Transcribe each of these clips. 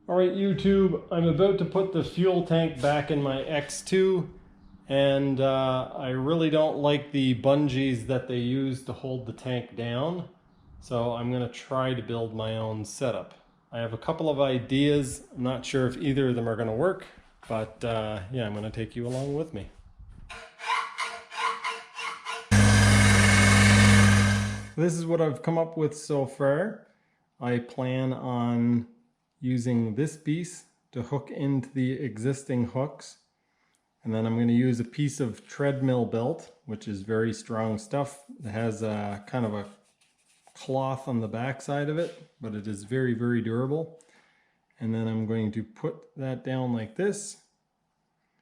Alright YouTube, I'm about to put the fuel tank back in my X2 and I really don't like the bungees that they use to hold the tank down, so I'm going to try to build my own setup. I have a couple of ideas. I'm not sure if either of them are going to work, but yeah, I'm going to take you along with me. This is what I've come up with so far. I plan on using this piece to hook into the existing hooks, and then I'm going to use a piece of treadmill belt, which is very strong stuff. It has a kind of a cloth on the back side of it, but it is very, very durable. And then I'm going to put that down like this.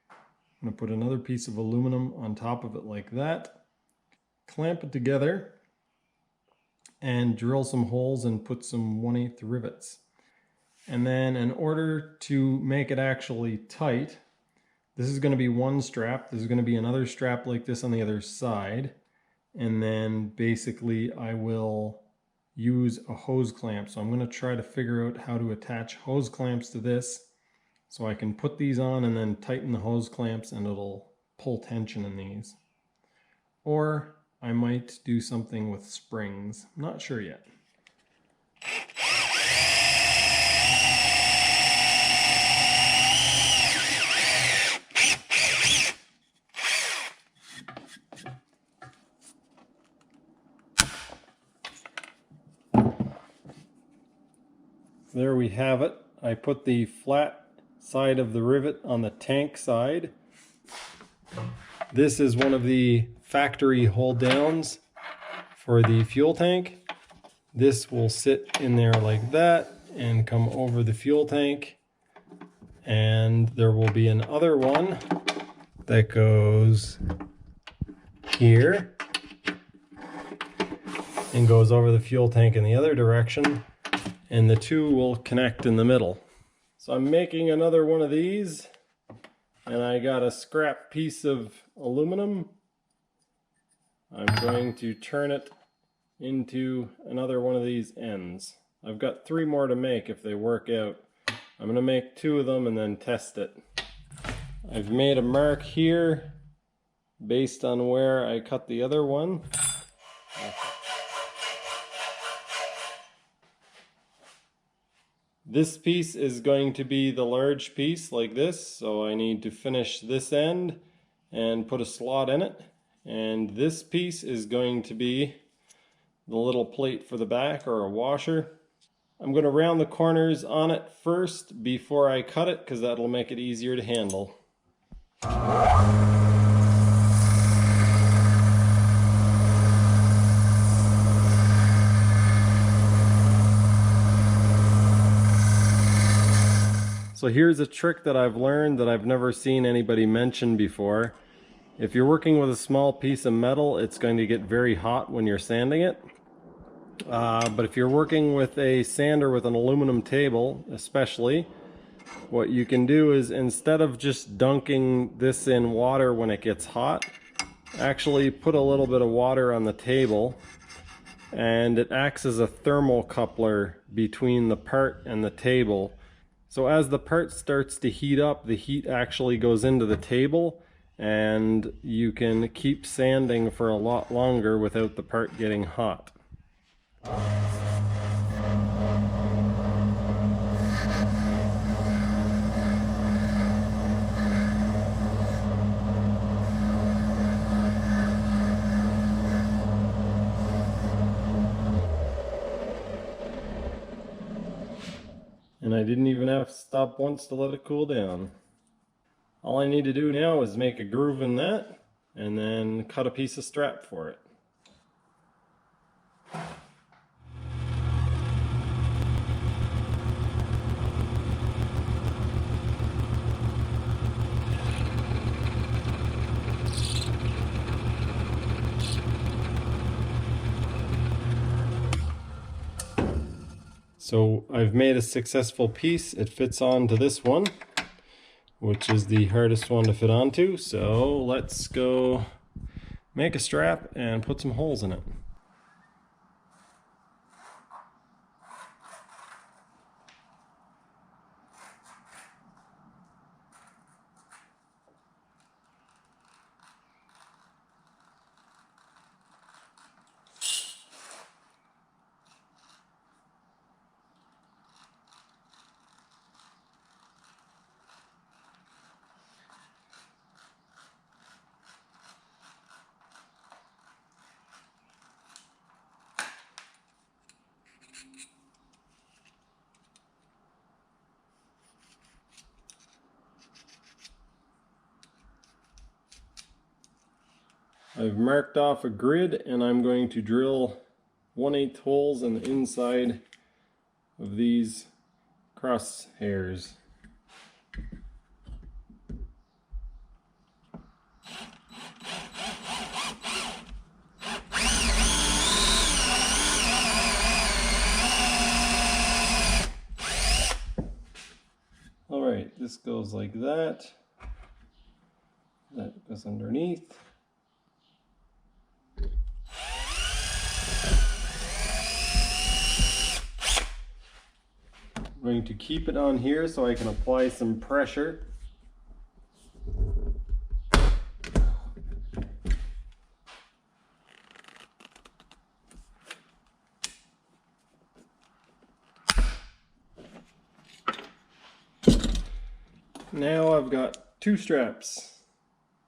I'm going to put another piece of aluminum on top of it like that, clamp it together, and drill some holes and put some 1/8 rivets. And then in order to make it actually tight, this is going to be one strap. There's going to be another strap like this on the other side. And then basically I will use a hose clamp. So I'm going to try to figure out how to attach hose clamps to this so I can put these on and then tighten the hose clamps and it'll pull tension in these. Or I might do something with springs. I'm not sure yet. There we have it. I put the flat side of the rivet on the tank side. This is one of the factory hold downs for the fuel tank. This will sit in there like that and come over the fuel tank. And there will be another one that goes here and goes over the fuel tank in the other direction. And the two will connect in the middle. So I'm making another one of these, and I got a scrap piece of aluminum. I'm going to turn it into another one of these ends. I've got 3 more to make if they work out. I'm going to make 2 of them and then test it. I've made a mark here based on where I cut the other one. This piece is going to be the large piece like this, so I need to finish this end and put a slot in it. And this piece is going to be the little plate for the back, or a washer. I'm going to round the corners on it first before I cut it, because that'll make it easier to handle. So here's a trick that I've learned that I've never seen anybody mention before. If you're working with a small piece of metal, it's going to get very hot when you're sanding it. But if you're working with a sander with an aluminum table, especially, what you can do is, instead of just dunking this in water when it gets hot, actually put a little bit of water on the table, and it acts as a thermocoupler between the part and the table. So as the part starts to heat up, the heat actually goes into the table, and you can keep sanding for a lot longer without the part getting hot. And I didn't even have to stop once to let it cool down. All I need to do now is make a groove in that and then cut a piece of strap for it. So I've made a successful piece. It fits onto this one, which is the hardest one to fit onto. So let's go make a strap and put some holes in it. I've marked off a grid and I'm going to drill 1/8 holes in the inside of these crosshairs. Alright, this goes like that. That goes underneath. I'm going to keep it on here so I can apply some pressure. Now I've got two straps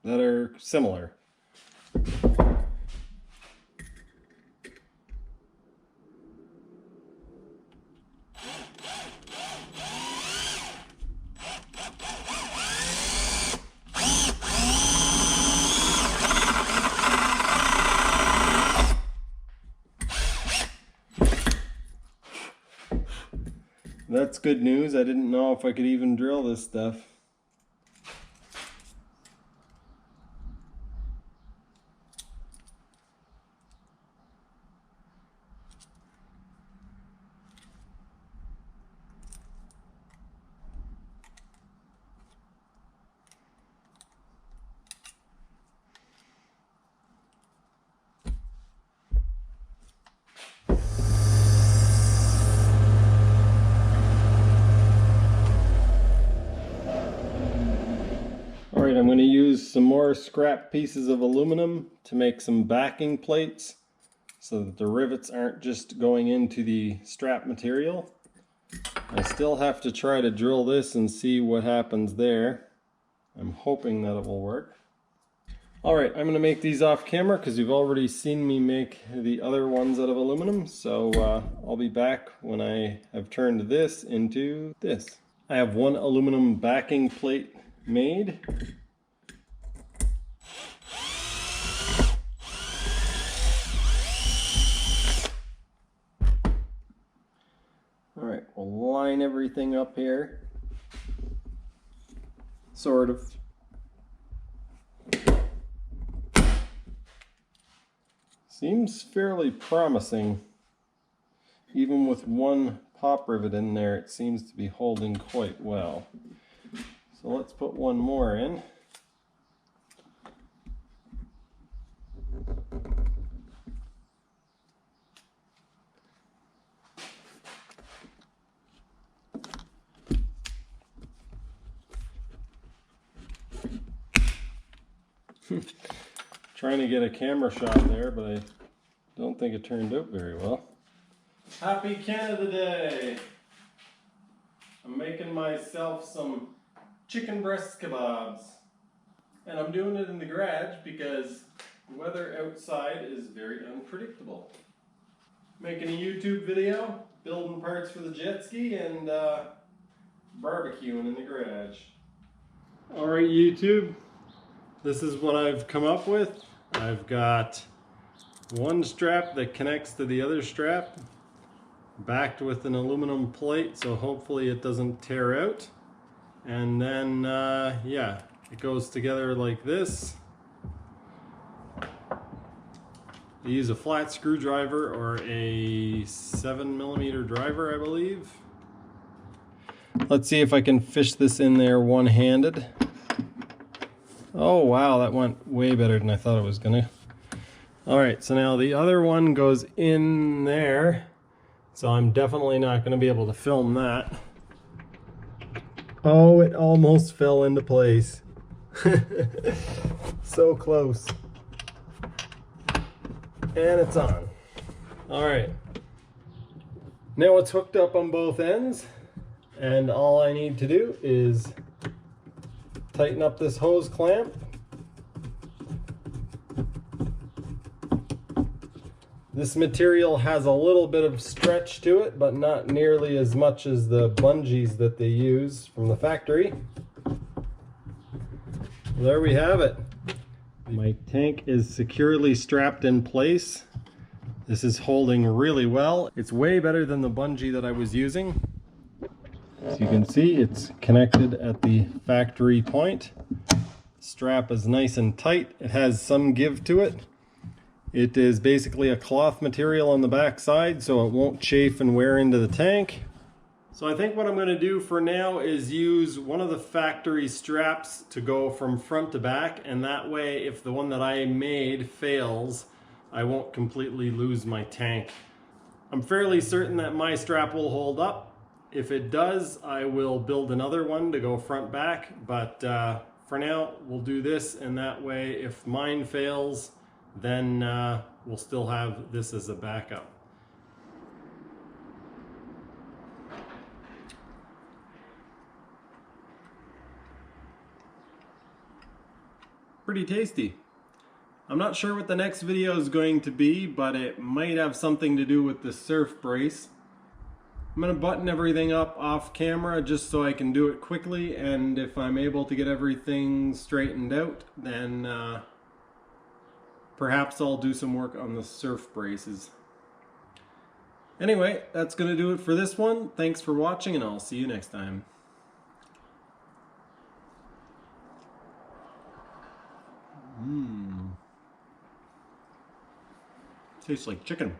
that are similar. That's good news. I didn't know if I could even drill this stuff. Alright, I'm going to use some more scrap pieces of aluminum to make some backing plates so that the rivets aren't just going into the strap material. I still have to try to drill this and see what happens there. I'm hoping that it will work. Alright, I'm going to make these off camera because you've already seen me make the other ones out of aluminum, so I'll be back when I have turned this into this. I have one aluminum backing plate made. Alright, we'll line everything up here. Sort of. Seems fairly promising. Even with one pop rivet in there, it seems to be holding quite well. So let's put one more in. Trying to get a camera shot there, but I don't think it turned out very well. Happy Canada Day! I'm making myself some chicken breast kebabs. And I'm doing it in the garage because the weather outside is very unpredictable. Making a YouTube video, building parts for the jet ski, and barbecuing in the garage. Alright YouTube, this is what I've come up with. I've got one strap that connects to the other strap, backed with an aluminum plate, so hopefully it doesn't tear out. And then, yeah, it goes together like this. I use a flat screwdriver or a 7mm driver, I believe. Let's see if I can fish this in there one-handed. Oh wow, that went way better than I thought it was gonna. Alright, so now the other one goes in there. So I'm definitely not gonna be able to film that. Oh, it almost fell into place. So close. And it's on. Alright. Now it's hooked up on both ends. And all I need to do is tighten up this hose clamp. This material has a little bit of stretch to it, but not nearly as much as the bungees that they use from the factory. There we have it. My tank is securely strapped in place. This is holding really well. It's way better than the bungee that I was using. As you can see, it's connected at the factory point. Strap is nice and tight. It has some give to it. It is basically a cloth material on the back side, so it won't chafe and wear into the tank. So I think what I'm going to do for now is use one of the factory straps to go from front to back, and that way if the one that I made fails, I won't completely lose my tank. I'm fairly certain that my strap will hold up. If it does, I will build another one to go front back, but for now we'll do this, and that way if mine fails, then we'll still have this as a backup. Pretty tasty. I'm not sure what the next video is going to be, but it might have something to do with the surf brace. I'm going to button everything up off camera just so I can do it quickly, and if I'm able to get everything straightened out, then perhaps I'll do some work on the surf braces. Anyway, that's going to do it for this one. Thanks for watching, and I'll see you next time. Tastes like chicken.